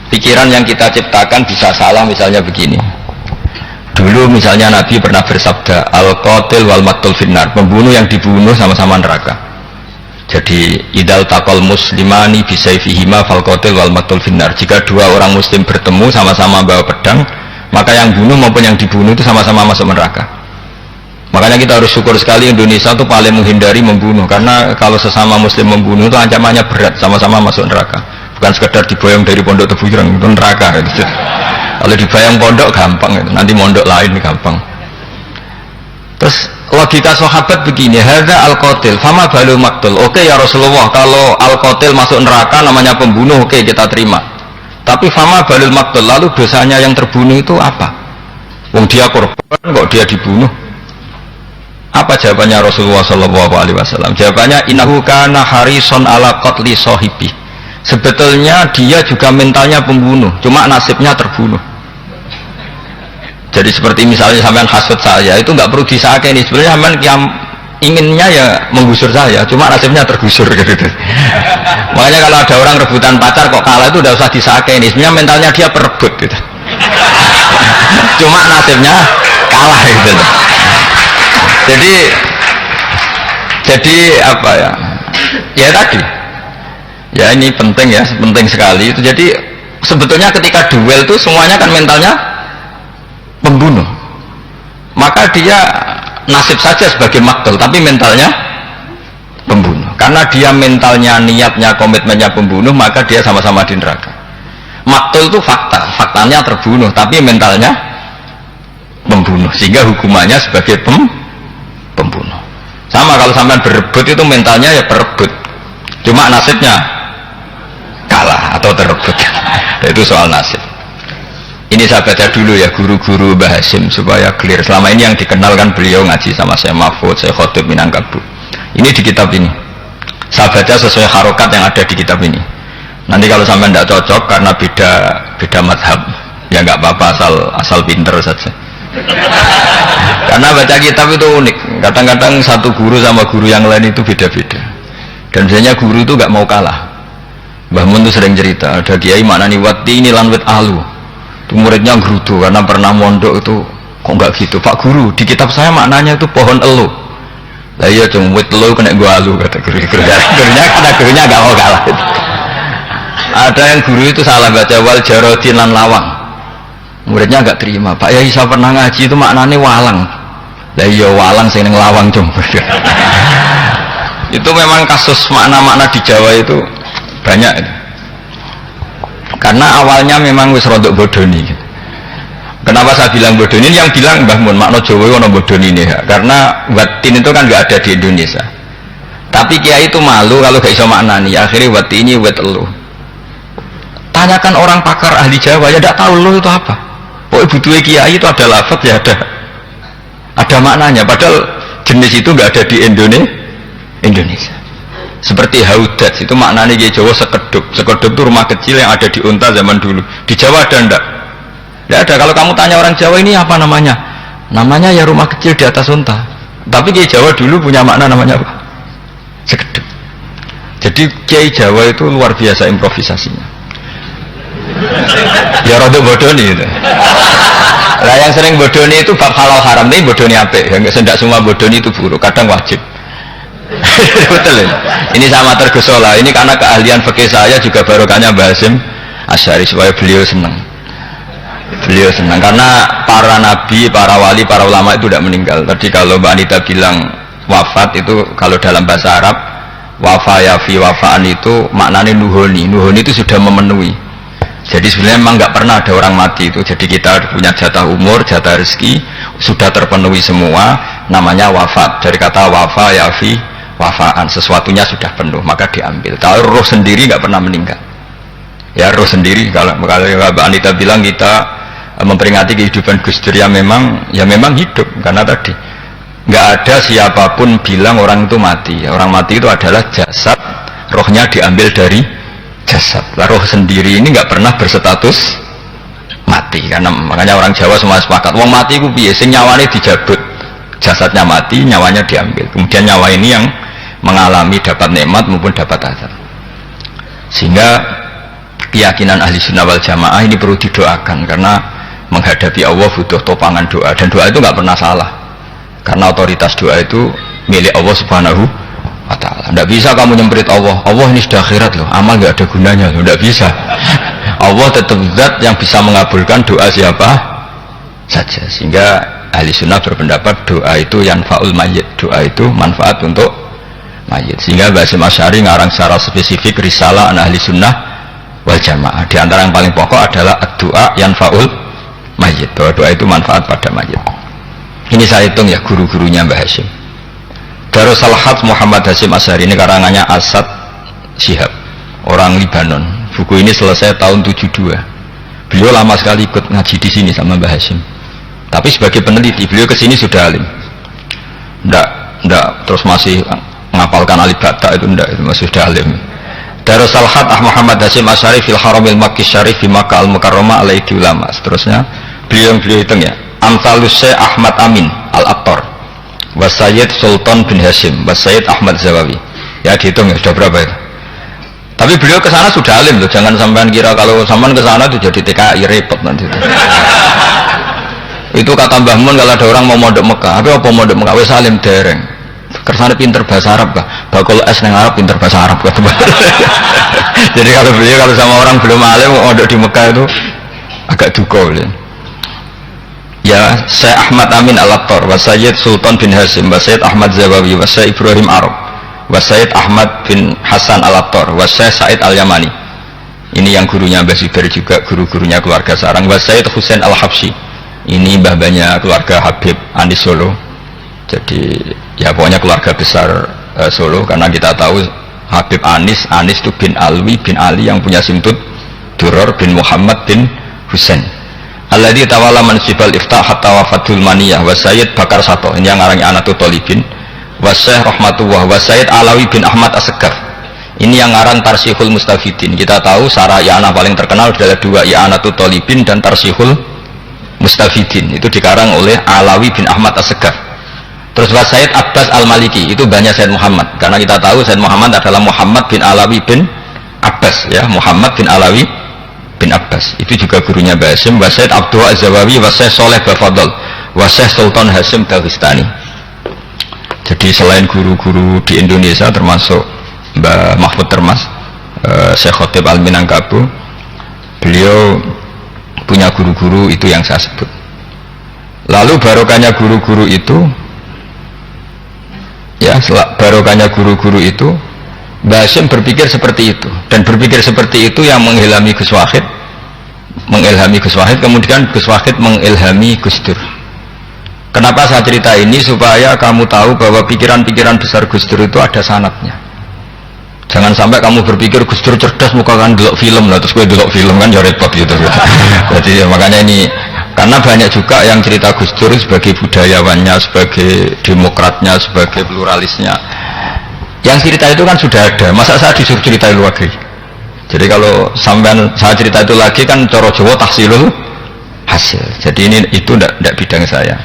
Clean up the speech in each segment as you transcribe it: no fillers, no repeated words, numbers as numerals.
Pikiran yang kita ciptakan bisa salah. Misalnya begini, dulu misalnya Nabi pernah bersabda, al-qatil wal maqtul finnar, pembunuh yang dibunuh sama-sama neraka. Jadi idal taqal muslimani bisayfihima fal qatil wal maqtul finnar, jika dua orang muslim bertemu sama-sama bawa pedang, maka yang bunuh maupun yang dibunuh itu sama-sama masuk neraka. Makanya kita harus syukur sekali Indonesia itu paling menghindari membunuh, karena kalau sesama muslim membunuh itu ancamannya berat, sama-sama masuk neraka. Bukan sekedar diboyong dari pondok Tebu Ireng, itu neraka gitu. Kalau dibayang pondok gampang gitu. Nanti mondok lain gampang. Terus logika sahabat begini, hadza al-qatil fama balu maqtul. Oke ya Rasulullah, kalau al-qatil masuk neraka namanya pembunuh, oke kita terima. Tapi fama balul maqtul, lalu dosanya yang terbunuh itu apa? Wong dia korban kok dia dibunuh. Apa jawabannya Rasulullah sallallahu alaihi wasallam? Jawabannya innahu kana harisan ala qatli sahibi. Sebetulnya dia juga mentalnya pembunuh, cuma nasibnya terbunuh. Jadi seperti misalnya sampean hasut saya, itu nggak perlu disakeni. Sebenarnya sampean yang inginnya ya menggusur saya, cuma nasibnya tergusur gitu. Makanya kalau ada orang rebutan pacar kok kalah itu udah usah disakeni. Sebenarnya mentalnya dia perebut gitu. Cuma nasibnya kalah gitu. Jadi apa ya? Ya tadi. Ya ini penting ya, penting sekali itu. Jadi sebetulnya ketika duel itu semuanya kan mentalnya pembunuh. Maka dia nasib saja sebagai maktul, tapi mentalnya pembunuh. Karena dia mentalnya, niatnya, komitmennya pembunuh, maka dia sama-sama di neraka. Maktul itu fakta, faktanya terbunuh, tapi mentalnya pembunuh, sehingga hukumannya sebagai pembunuh. Sama kalau sampean berebut itu mentalnya ya berebut, cuma nasibnya kalah atau terebut. Itu soal nasib. Ini saya baca dulu ya guru-guru Mbah Hasyim supaya clear. Selama ini yang dikenalkan beliau ngaji sama saya Mahfud, saya Khotib Minangkabau. Ini di kitab ini. Saya baca sesuai harokat yang ada di kitab ini. Nanti kalau sampai tidak cocok karena beda madhab, ya nggak apa-apa, asal pinter saja. Karena baca kitab itu unik. Kadang-kadang satu guru sama guru yang lain itu beda-beda. Dan biasanya guru itu nggak mau kalah. Mbah Mun itu sering cerita, ada kiai maknani wati ini lan wit alu. Itu muridnya gerutu karena pernah mondok itu kok nggak gitu. Pak guru, di kitab saya maknanya itu pohon elu. Lah iya cung wit elu kena gua alu kata guru. Gurunya nggak mau kalah. Ada yang guru itu salah baca wal jarodin lan lawang. Muridnya nggak terima. Pak Yai saya pernah ngaji itu maknanya walang. Lah iya walang sing ning lawang cung. Itu memang kasus makna-makna di Jawa itu banyak itu. Karena awalnya memang wis rodok bodoni. Kenapa saya bilang bodoni? Yang bilang Mbah Mun makna Jawa ono bodoni ini ya. Karena watin itu kan nggak ada di Indonesia. Tapi kiai itu malu kalau gak iso maknani. Akhirnya wati ini wet elu. Tanyakan orang pakar ahli Jawa ya tidak tahu lu itu apa. Pokoknya butuhnya kiai itu ada lafaz ya ada maknanya. Padahal jenis itu nggak ada di Indonesia. Seperti haudat itu maknanya di Jawa sekedup. Sekedup itu rumah kecil yang ada di unta zaman dulu. Di Jawa ada enggak? Tidak ada. Kalau kamu tanya orang Jawa ini apa namanya? Namanya ya rumah kecil di atas unta. Tapi di Jawa dulu punya makna namanya apa? Sekedup. Jadi kiai Jawa itu luar biasa improvisasinya. Ya rodok bodoni itu. Nah yang sering bodoni itu bab halal haram ini bodoni apik. Yang tidak semua bodoni itu buruk. Kadang wajib. Betul ini. Ini sama tergesola. Ini karena keahlian fikih saya juga barokahnya Mbah Hasyim Asy'ari supaya beliau senang. Beliau senang karena para nabi, para wali, para ulama itu tidak meninggal. Tadi kalau Mbak Anita bilang wafat itu kalau dalam bahasa Arab wafa yafi wafaan itu maknanya nuhoni. Nuhoni itu sudah memenuhi. Jadi sebenarnya memang nggak pernah ada orang mati itu. Jadi kita punya jatah umur, jatah rezeki sudah terpenuhi semua. Namanya wafat. Dari kata wafa yafi wafaan, sesuatunya sudah penuh maka diambil. Kalau roh sendiri nggak pernah meninggal. Ya roh sendiri kalau Mbak Anita bilang kita memperingati kehidupan Gus Dur ya memang hidup karena tadi nggak ada siapapun bilang orang itu mati. Orang mati itu adalah jasad, rohnya diambil dari jasad. Roh sendiri ini nggak pernah berstatus mati karena makanya orang Jawa semua sepakat. Wong mati ku piye? Sing nyawane dijabut, jasadnya mati, nyawanya diambil. Kemudian nyawa ini yang mengalami dapat nikmat maupun dapat azab. Sehingga keyakinan ahli sunnah wal jamaah ini perlu didoakan, karena menghadapi Allah butuh topangan doa, dan doa itu nggak pernah salah karena otoritas doa itu milik Allah subhanahu wa ta'ala. Tidak bisa kamu nyemprit Allah, Allah ini sudah akhirat loh, amal nggak ada gunanya loh, tidak bisa. Allah tetap zat yang bisa mengabulkan doa siapa saja, sehingga ahli sunnah berpendapat doa itu yanfa'ul mayyit, doa itu manfaat untuk mayit, sehingga Basim Asy'ari ngarang secara spesifik risalah an ahli sunnah wal jamaah. Di antara yang paling pokok adalah doa yanfa'ul mayyit, doa itu manfaat pada mayit. Ini saya hitung ya guru-gurunya Mbah Hasyim. Darus Salhat Muhammad Hasyim Asy'ari, ini karangannya Asad Syihab, orang Libanon. Buku ini selesai tahun 72. Beliau lama sekali ikut ngaji di sini sama Mbah Hasyim, tapi sebagai peneliti. Beliau kesini sudah alim, ndak terus masih ngapalkan alif bata, itu ndak, itu masih sudah alim. Darus Salhat Muhammad Hasyim Asy'ari fil Haramil Makki Syarif fi Makkah al Mukarramah alaihi ulama. Seterusnya beliau hitung ya, Amsalus Syekh Ahmad Amin Al-Attar wa Sayyid Sultan bin Hasyim wa Sayyid Ahmad Zawawi. Ya dihitung ya, sudah berapa itu. Tapi beliau ke sana sudah alim loh, jangan sampean kira kalau sampean ke sana itu jadi TKI repot nanti itu. Itu kata Mbah Mun kalau ada orang mau mondok Mekah, apa mondok Mekah wis alim dereng. Kersane pinter bahasa Arab kah? Bakul es nang Arab pinter bahasa Arab kah? Jadi kalau beliau kalau sama orang belum alim mondok di Mekah itu agak duka beliau. Ya, Syekh Ahmad Amin Al-Attar wa Sayyid Sultan bin Hasyim wa Sayyid Ahmad Zawawi wa Syekh Ibrahim Arab wa Sayyid Ahmad bin Hasan Al-Attar wa Syekh Said Al-Yamani. Ini yang gurunya Mbah Zubair juga guru-gurunya keluarga sarang. Wa Sayyid Husain Al-Habsyi. Ini mbah-mbahnya keluarga Habib Anis Solo. Jadi ya pokoknya keluarga besar Solo, karena kita tahu Habib Anis itu bin Alwi bin Ali yang punya simtud Duror bin Muhammad bin Husain. Alladzi tawalla mansibal iftah hatta wafatul maniyah wa Sayyid Bakar Sato, ini yang ngarangnya Anatul Talibin, wa Syekh Rahmatullah wa Sayyid Alawi bin Ahmad As-Segar, ini yang ngarang Tarsihul Mustafidin. Kita tahu sarah i'anah paling terkenal adalah dua, I'anatul Talibin dan Tarsihul Mustafidin, itu dikarang oleh Alawi bin Ahmad As-Segar. Terus wa Sayyid Abbas Al-Maliki, itu banyak Sayyid Muhammad, karena kita tahu Sayyid Muhammad adalah Muhammad bin Alawi bin Abbas, ya, Muhammad bin Alawi bin Abbas, itu juga gurunya Basim. Wa Sayyid Abdul Az-Zawawi wa Syekh Soleh Bafadol wa Syekh Sultan Hasyim Dagestani. Jadi selain guru-guru di Indonesia termasuk Mbah Mahfud Termas, Syekh Khotib Al-Minangkabau, beliau punya guru-guru itu yang saya sebut. Lalu barokahnya guru-guru itu, ya barokahnya guru-guru itu, Basim berpikir seperti itu, dan berpikir seperti itu yang mengilhami Gus Wahid, kemudian Gus Wahid mengilhami Gus Dur. Kenapa saya cerita ini? Supaya kamu tahu bahwa pikiran-pikiran besar Gus Dur itu ada sanadnya. Jangan sampai kamu berpikir Gus Dur cerdas muka kan delok film lah, terus gue delok film kan ya repot gitu. Jadi ya, makanya ini, karena banyak juga yang cerita Gus Dur sebagai budayawannya, sebagai demokratnya, sebagai pluralisnya. Yang cerita itu kan sudah ada, masa saya disuruh cerita itu lagi? Jadi kalau sampean saya cerita itu lagi kan coro Jawa tahsilul hasil. Jadi ini itu tidak bidang saya.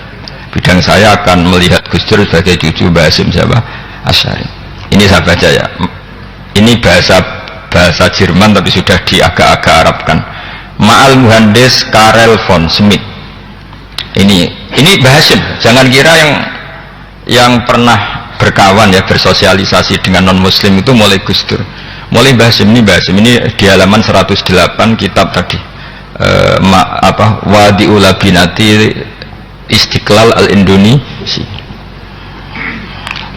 Bidang saya akan melihat Gus Dur sebagai cucu Basim siapa? Asy'ari. Ini saya baca ya. Ini bahasa Jerman tapi sudah diagak-agak Arabkan. Ma'al Muhandis Karel von Schmidt. Ini Basim. Jangan kira yang pernah berkawan ya, bersosialisasi dengan non muslim itu mulai Gus Dur, mulai Basim. Ini di halaman 108 kitab tadi, Wadi'ul Labinati Istiqlal Al-Indonesia.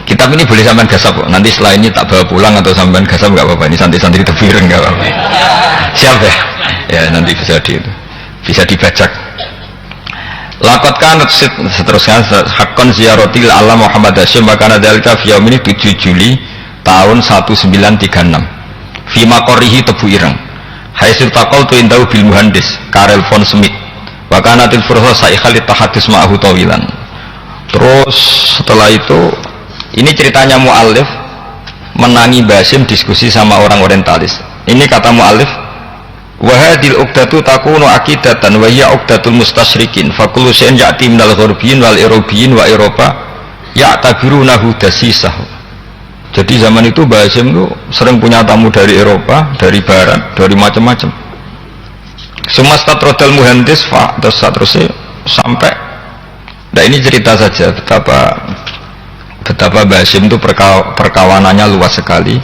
Kitab ini boleh sampean gasap, nanti setelah ini tak bawa pulang atau sampean gasap nggak apa-apa, ini santai-santai tepiren nggak apa-apa. Siap ya? Ya nanti bisa dibaca. Lakot kan seterusnya hakon ziaratil alam Muhammad Hasyim makana dalika fi yaumini 7 Juli tahun 1936 fi maqarrihi Tebu Ireng haitsu taqaltu indahu bil muhandis Karel von Schmidt wa kanatil fursa sa'ikhal tahadus ma'ahu tawilan. Terus setelah itu ini ceritanya muallif menangi Basim diskusi sama orang orientalis. Ini kata muallif, wahadil uqdatu takunu akidatan wa hiya uqdatul mustasyrikin fa kullu shay'in ya'ti minal ghurbiyin wal irobiyyin wa Eropa ya'tabirunahu dasisah Jadi zaman itu Mbah Hasyim itu sering punya tamu dari Eropa, dari Barat, dari macam-macam. Semua statrodal muhandis terus seterusnya sampai. Nah ini cerita saja betapa Mbah Hasyim itu perkawanannya luas sekali.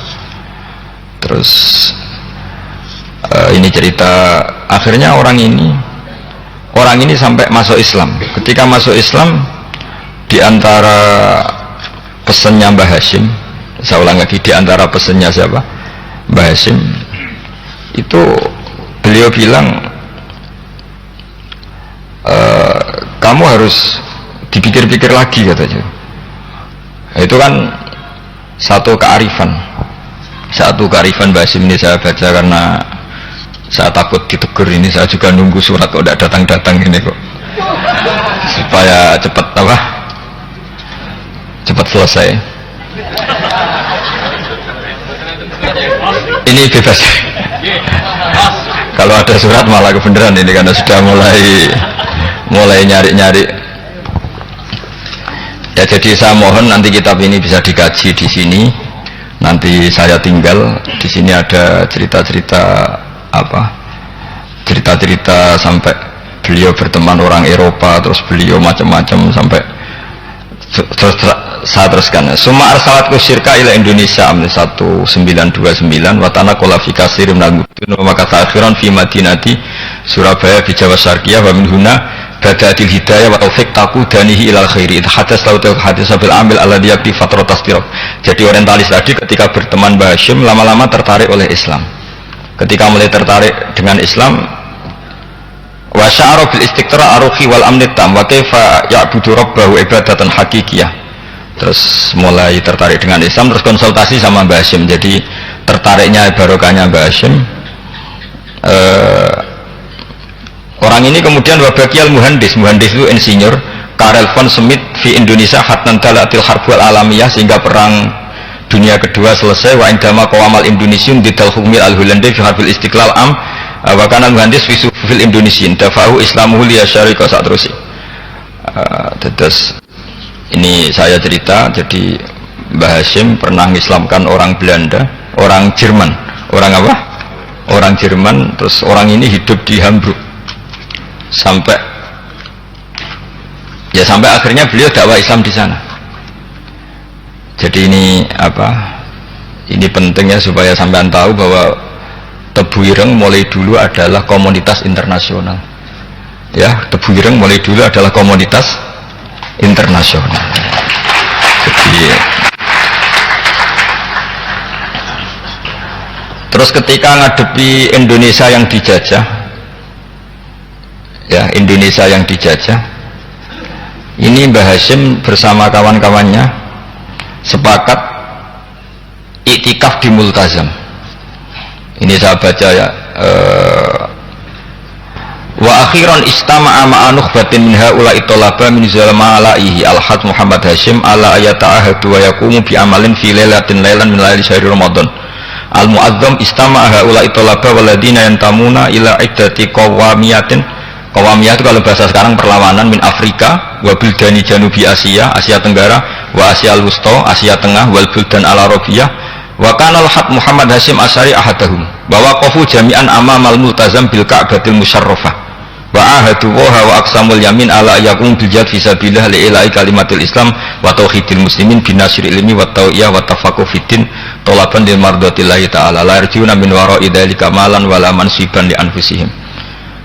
Terus ini cerita akhirnya orang ini sampai masuk Islam. Ketika masuk Islam, di antara pesannya Mbah Hasyim, saya ulang lagi, di antara pesannya siapa? Mbah Hasyim itu beliau bilang, kamu harus dipikir-pikir lagi katanya. Itu kan satu kearifan Mbah Hasyim ini saya baca karena saya takut ditegur ini. Saya juga nunggu surat kok tidak datang-datang ini kok, supaya cepat selesai. Ini bebas. Kalau ada surat malah kebenaran ini karena sudah mulai nyari-nyari. Ya jadi saya mohon nanti kitab ini bisa dikaji di sini. Nanti saya tinggal di sini ada cerita-cerita sampai beliau berteman orang Eropa, terus beliau macam-macam sampai terus saya teruskan. Summa arsalatku syirka ila Indonesia amni 1929 watana kola fi kasir minal mudun wa makata akhiran fi madinati Surabaya fi Jawa Syarqiyah wa min huna bada'atil hidayah wa taufiq taqudanihi ilal khairi hadas lautul hadis bil amil alladhi yakti fatratas tirab. Jadi orientalis tadi ketika berteman Mbah Hasyim lama-lama tertarik oleh Islam. Ketika mulai tertarik dengan Islam, wa sya'ara bil istiqra aruhi wal amni tam wa kaifa ya'budu rabbahu ibadatan hakikiyah. Terus mulai tertarik dengan Islam, terus konsultasi sama Mbah Hasyim. Jadi tertariknya barokahnya Mbah Hasyim. Orang ini kemudian wabakiyal muhandis itu insinyur Karel von Schmidt di Indonesia hatnan dalatil harbul alamiyah sehingga perang dunia kedua selesai. Wa indama qawamal Indonesiun didal hukmil al-Hulandi fi harbil istiqlal am wa kana muhandis fi sufil Indonesian dafahu islamuhu liya syarika saat terus. Terus ini saya cerita, jadi Mbah Hasyim pernah mengislamkan orang Belanda, orang Jerman, orang Jerman. Terus orang ini hidup di Hamburg sampai akhirnya beliau dakwah Islam di sana. Jadi ini ini pentingnya supaya sampean tahu bahwa Tebu Ireng mulai dulu adalah komunitas internasional. Ya, Tebu Ireng mulai dulu adalah komunitas internasional. Jadi terus ketika ngadepi Indonesia yang dijajah, ini Mbah Hasyim bersama kawan-kawannya sepakat iktikaf di Multazam. Ini saya baca ya. Wa akhiran istama'a ma'a nukhbatin min haula'i talaba min zalmalaihi al-had Muhammad Hasyim ala ayata'ahadu wa yaqumu bi amalin fi lailatin min laili syahri Ramadan al-mu'azzam istama'a haula'i talaba waladina yantamuna ila iddati qawamiyatin. Qawamiyah itu kalau bahasa sekarang perlawanan min Afrika wa buldani janubi Asia Tenggara wa Asia al-Wusta Asia Tengah wal buldan al-Arabiyah wa kana al-had Muhammad Hasyim Asy'ari ahadahum bahwa qafu jami'an amamal multazam bil Ka'batil musyarrafah wa ahadu wa aqsamul yamin ala yakum bil jihad fi sabilillah li ilahi kalimatil Islam wa tauhidil muslimin bin nasril ilmi wa tawiyah wa tafaqquh fiddin talaban lil mardatillahi ta'ala la yarjuna min wara'i dzalika malan wala mansiban li anfusihim.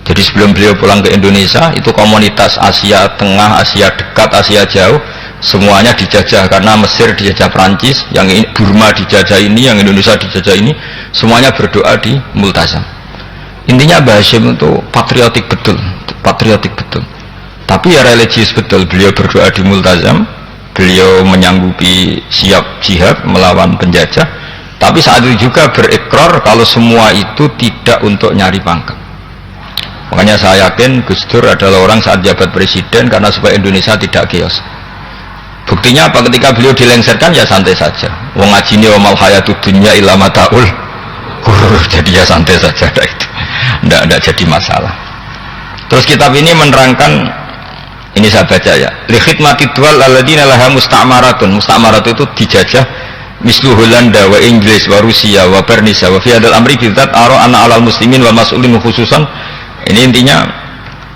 Jadi sebelum beliau pulang ke Indonesia, itu komunitas Asia Tengah, Asia Dekat, Asia Jauh, semuanya dijajah karena Mesir dijajah Prancis, yang Burma dijajah ini, yang Indonesia dijajah ini, semuanya berdoa di Multazam. Intinya Mbah Hasyim itu patriotik betul. Tapi ya religius betul. Beliau berdoa di Multazam, beliau menyanggupi siap jihad melawan penjajah. Tapi saat itu juga berikrar kalau semua itu tidak untuk nyari pangkat. Makanya saya yakin Gus Dur adalah orang saat jabat presiden karena supaya Indonesia tidak chaos. Buktinya apa? Ketika beliau dilengsarkan ya santai saja. Wong ngajine wa mal hayatud dunya illa mataul ghurur. Jadi ya santai saja itu. Enggak jadi masalah. Terus kitab ini menerangkan, ini saya baca ya. Li khidmatid dual alladziina laha musta'maratun. Musta'marat itu dijajah mislu Holanda wa Inggris wa Rusia wa Bernisa wa fi hadzal amri bidzat ara anna alal muslimin wal mas'ulin khususan. Ini intinya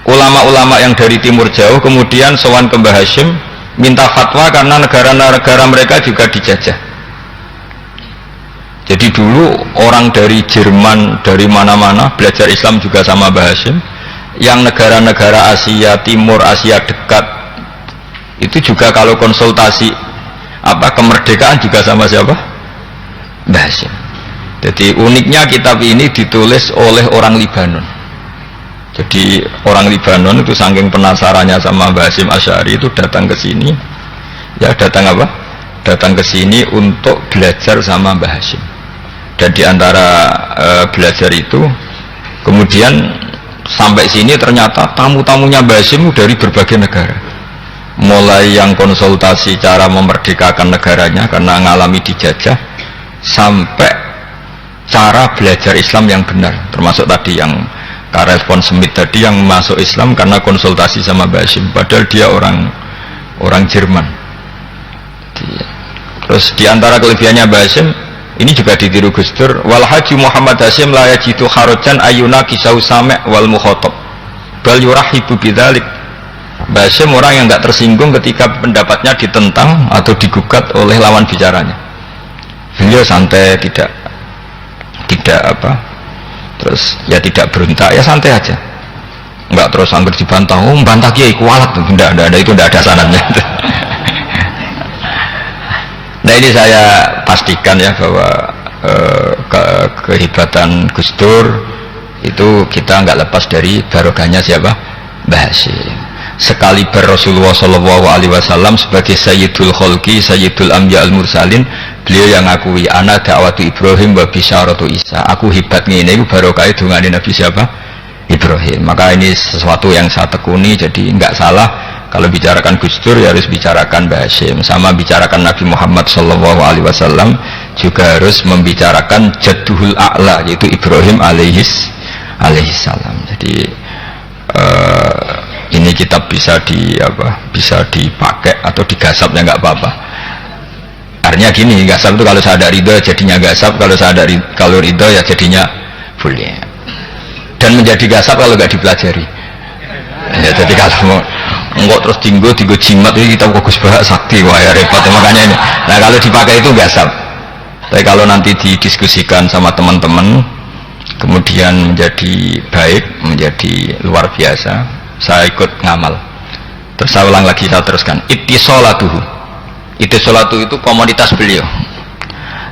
ulama-ulama yang dari timur jauh kemudian sowan ke Mbah Hashim minta fatwa karena negara-negara mereka juga dijajah. Jadi dulu orang dari Jerman, dari mana-mana belajar Islam juga sama Mbah Hashim. Yang negara-negara Asia Timur, Asia dekat itu juga kalau konsultasi kemerdekaan juga sama siapa? Mbah Hashim. Jadi uniknya kitab ini ditulis oleh orang Libanon. Jadi orang Libanon itu saking penasarannya sama Mbah Hashim Asy'ari itu datang ke sini. Ya datang apa? Datang ke sini untuk belajar sama Mbah Hashim. Dan diantara belajar itu kemudian sampai sini ternyata tamu-tamunya Mbah Hashim dari berbagai negara. Mulai yang konsultasi cara memerdekakan negaranya karena mengalami dijajah, sampai cara belajar Islam yang benar, termasuk tadi yang Karelpon Smith tadi yang masuk Islam karena konsultasi sama Mbah Hashim, padahal dia orang Jerman. Terus diantara kelebihannya Mbah Hashim ini juga ditiru Gus Dur, wal haji Muhammad Hashim la yajidu kharajan ayuna kisau sami' wal mukhatab bal yurahibu bidzalik. Mbah Hashim orang yang tidak tersinggung ketika pendapatnya ditentang atau digugat oleh lawan bicaranya. Beliau santai, tidak terus ya tidak berontak, ya santai aja, enggak terus anggur dibantah, bantah kiai kualat, tidak ada, itu tidak ada sanadnya. Nah ini saya pastikan ya bahwa kehebatan Gus Dur itu kita nggak lepas dari barokahnya siapa? Mbah Hashim. Sekali Rasulullah Shallallahu Alaihi Wasallam sebagai Sayyidul Khalqi, Sayyidul Anbiya al Mursalin, beliau yang ngakui ana dakwatu Ibrahim wa bisyaratu Isa. Aku hebat ngene iku barokah dungane Nabi siapa? Ibrahim. Maka ini sesuatu yang saya tekuni, jadi nggak salah kalau bicarakan Gus Dur ya harus bicarakan Mbah Hashim. Sama bicarakan Nabi Muhammad Shallallahu Alaihi Wasallam juga harus membicarakan Jadduhul A'la yaitu Ibrahim alaihis salam. Jadi ini kitab bisa dipakai atau digasap ya nggak apa-apa. Artinya gini, gasap itu kalau saya ada ridho jadinya gasap, kalau ridho ya jadinya boleh. Dan menjadi gasap kalau nggak dipelajari. Ya, jadi kalau mau enggak terus tinggo jimat itu kita fokus bahas sakti, wah ya repot makanya ini. Nah kalau dipakai itu gasap. Tapi kalau nanti didiskusikan sama teman-teman kemudian menjadi baik, menjadi luar biasa, saya ikut ngamal. Terus saya ulang lagi, saya teruskan. Ittisolatuhu itu komoditas beliau.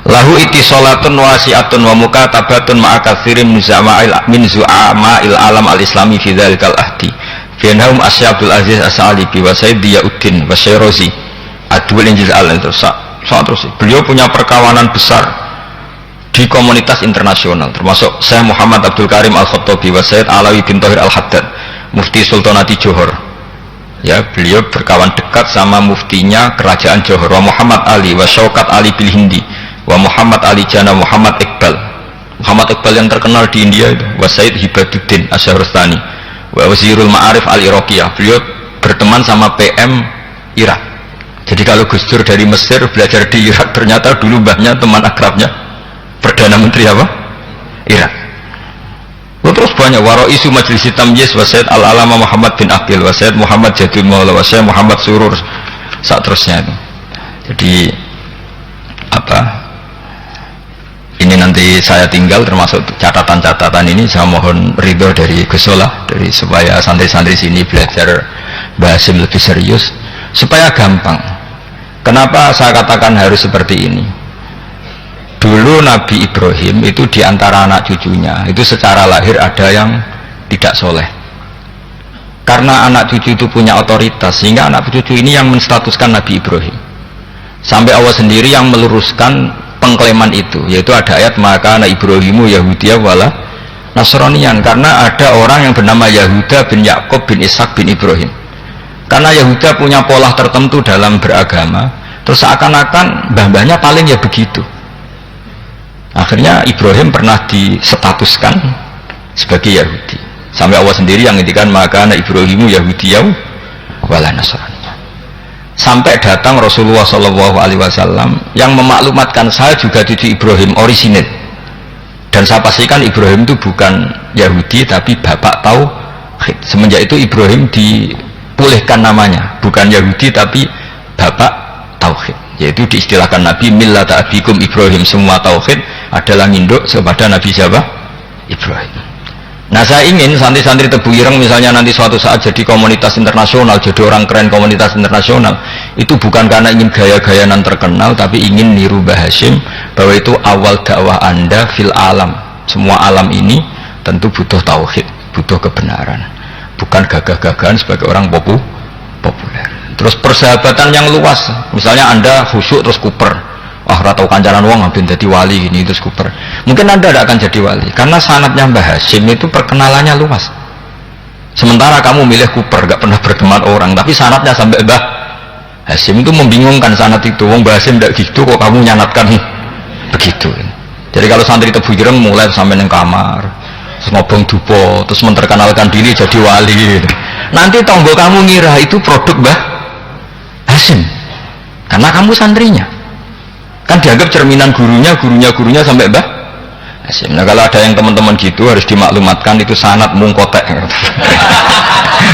Lahu ittisolatun wasi'atun wa mukatabatun ma'akatsirin min zu'ama'il alam al-islami fi dzalikal ahdi. Fianhum Asy Abdul Aziz As-Sa'alibi wa Sayyid Diyauddin wa Syairozi Adwil Injiz Al terus beliau punya perkawanan besar di komunitas internasional, termasuk Syekh Muhammad Abdul Karim Al-Khattabi wa Sayyid Alawi bin Thahir Al-Haddad Mufti Sultanati Johor. Ya, beliau berkawan dekat sama muftinya kerajaan Johor, wa Muhammad Ali wa Syaukat Ali bil Hindi wa Muhammad Ali Jana Muhammad Iqbal yang terkenal di India itu, wa Sayyid Hibaduddin Asy-Syahrastani wa Wazirul Ma'arif Al-Iraqiyah. Beliau berteman sama PM Irak. Jadi kalau Gus Dur dari Mesir belajar di Irak, ternyata dulu mbahnya teman akrabnya Perdana Menteri apa? Irak. Terus banyak Waro'isu Majlis Tamyiz wa Sayyid Al-Alama Muhammad bin Aqil wa Sayyid Muhammad Jadul Maula wa Sayyid Muhammad Surur, saat terusnya itu. Jadi ini nanti saya tinggal termasuk catatan-catatan ini, saya mohon ridho dari Gus Solah, dari supaya santri-santri sini belajar Mbah Hashim lebih serius supaya gampang. Kenapa saya katakan harus seperti ini? Dulu Nabi Ibrahim itu diantara anak cucunya itu secara lahir ada yang tidak soleh, karena anak cucu itu punya otoritas sehingga anak cucu ini yang menstatuskan Nabi Ibrahim, sampai Allah sendiri yang meluruskan pengklaiman itu, yaitu ada ayat maka anak Ibrahimu Yahudiyah wala Nasranian, karena ada orang yang bernama Yahuda bin Yakub bin Ishak bin Ibrahim. Karena Yahuda punya pola tertentu dalam beragama, terus seakan-akan mbah-mbahnya paling ya begitu. Akhirnya Ibrahim pernah disetatuskan sebagai Yahudi, sampai Allah sendiri yang ngintikan maka anak Ibrahimu Yahudiyah wala Nasranian. sampai datang Rasulullah Shallallahu Alaihi Wasallam yang memaklumatkan saya juga cucu Ibrahim orisinil, dan saya pastikan Ibrahim itu bukan Yahudi tapi bapak tauhid. Semenjak itu Ibrahim dipulihkan namanya, bukan Yahudi tapi bapak tauhid, yaitu diistilahkan Nabi millata abikum Ibrahim, semua tauhid adalah nginduk kepada Nabi siapa? Ibrahim. Nah, saya ingin santri-santri Tebu Ireng misalnya nanti suatu saat jadi komunitas internasional, jadi orang keren komunitas internasional, itu bukan karena ingin gaya-gayanan terkenal, tapi ingin niru Mbah Hasyim bahwa itu awal dakwah Anda fil alam. Semua alam ini tentu butuh tauhid, butuh kebenaran, bukan gagah-gagahan sebagai orang populer. Terus persahabatan yang luas, misalnya Anda khusyuk terus kuper, ratau kancanan wong ben jadi wali gini itu skuper. Mungkin Anda tidak akan jadi wali karena sanadnya Mbah Hasyim itu perkenalannya luas. Sementara kamu milih kuper gak pernah berteman orang, tapi sanadnya sampai Mbah Hasyim itu membingungkan sanad itu. Wong Mbah Hasyim tidak gitu kok kamu nyanatkan begitu. Jadi kalau santri Tebu Ireng mulai sampai neng kamar, terus ngobong dupo, terus memperkenalkan diri jadi wali gitu. Nanti tonggo kamu ngira itu produk Mbah Hasyim karena kamu santrinya. Kan dianggap cerminan gurunya sampai Mbah Hasyim. Nah, kalau ada yang teman-teman gitu harus dimaklumatkan itu sanad mungkotek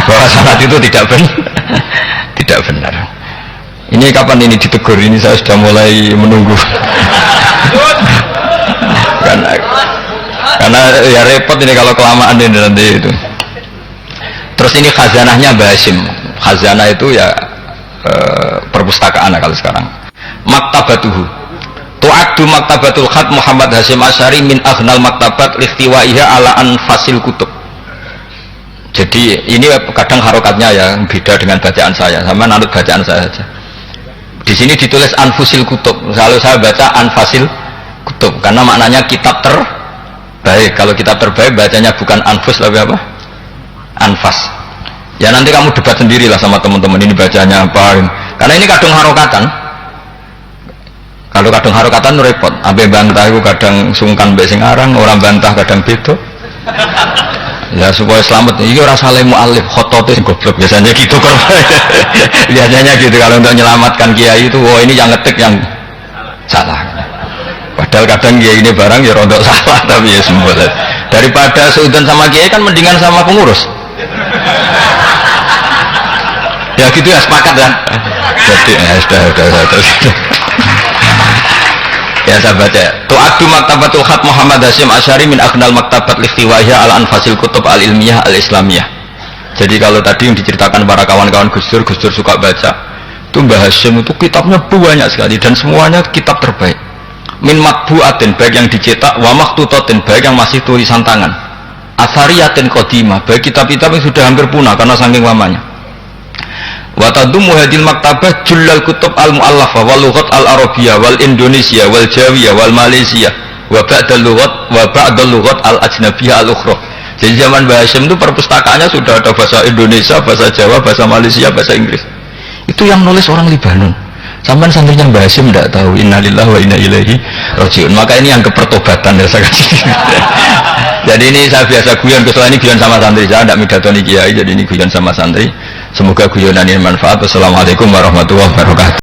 bahwa sanad itu tidak benar. Ini kapan ini ditegur? Ini saya sudah mulai menunggu karena ya repot ini kalau kelamaan ini nanti itu. Terus ini khazanahnya Mbah Hasyim. Khazanah itu ya perpustakaan kalau sekarang. Maktabatuhu tu'addu maktabatul khat Muhammad Hasyim Asy'ari min aghnal maktabat likhtiwaiha ala anfasil kutub. Jadi ini kadang harokatnya ya beda dengan bacaan saya, sama nanut bacaan saya saja. Di sini ditulis anfusil kutub, kalau saya baca anfasil kutub karena maknanya kitab terbaik. Kalau kitab terbaik bacanya bukan anfus tapi apa? Anfas. Ya nanti kamu debat sendirilah sama teman-teman ini bacanya apa, karena ini kadang harokatan. Kalau kadang harokatan repot, abe bantah itu kadang sungkan mbek sing aran, orang bantah kadang beda. Ya supaya selamat, ini orang saleh mu'alif, khotote goblok biasanya gitu kan. Biasanya gitu kalau untuk menyelamatkan kiai itu, wah ini yang ngetik yang salah. Padahal kadang kiai ini barang ya rontok salah, tapi ya semua. Daripada seudan sama kiai kan mendingan sama pengurus. Ya gitu ya sepakat kan. Jadi ya sudah. Ya saya baca tu'addu maktabatul khat Muhammad Hasyim Asy'ari min aghnal maktabat likhtiwaiha ala anfasil kutub al-ilmiyah al-islamiyah. Jadi kalau tadi yang diceritakan para kawan-kawan Gus Dur suka baca itu Mbah Hasyim itu kitabnya banyak sekali dan semuanya kitab terbaik. Min matbu'atin baik yang dicetak, wa makhtutatin baik yang masih tulisan tangan, athariyatin qadimah baik kitab-kitab yang sudah hampir punah karena saking lamanya. Wa tadummu hadil maktabah jullal kutub al-mu'allafah wal lughat al-arabiyah wal indonesia wal jawiyah wal malaysia wa ba'dal lughat al-ajnabiyah al-ukhra. Jadi zaman Mbah Hasyim itu perpustakaannya sudah ada bahasa Indonesia, bahasa Jawa, bahasa Malaysia, bahasa Inggris. Itu yang nulis orang Libanon. Sampai santrinya Mbah Hasyim tidak tahu. Innalillahi wa inna ilaihi raji'un. Maka ini yang kepertobatan ya saya kasih. Jadi ini saya biasa guyon, kecuali ini guyon sama santri, saya tidak midatoni kiai, jadi ini guyon sama santri. Semoga guyonan ini manfaat. Wassalamualaikum warahmatullahi wabarakatuh.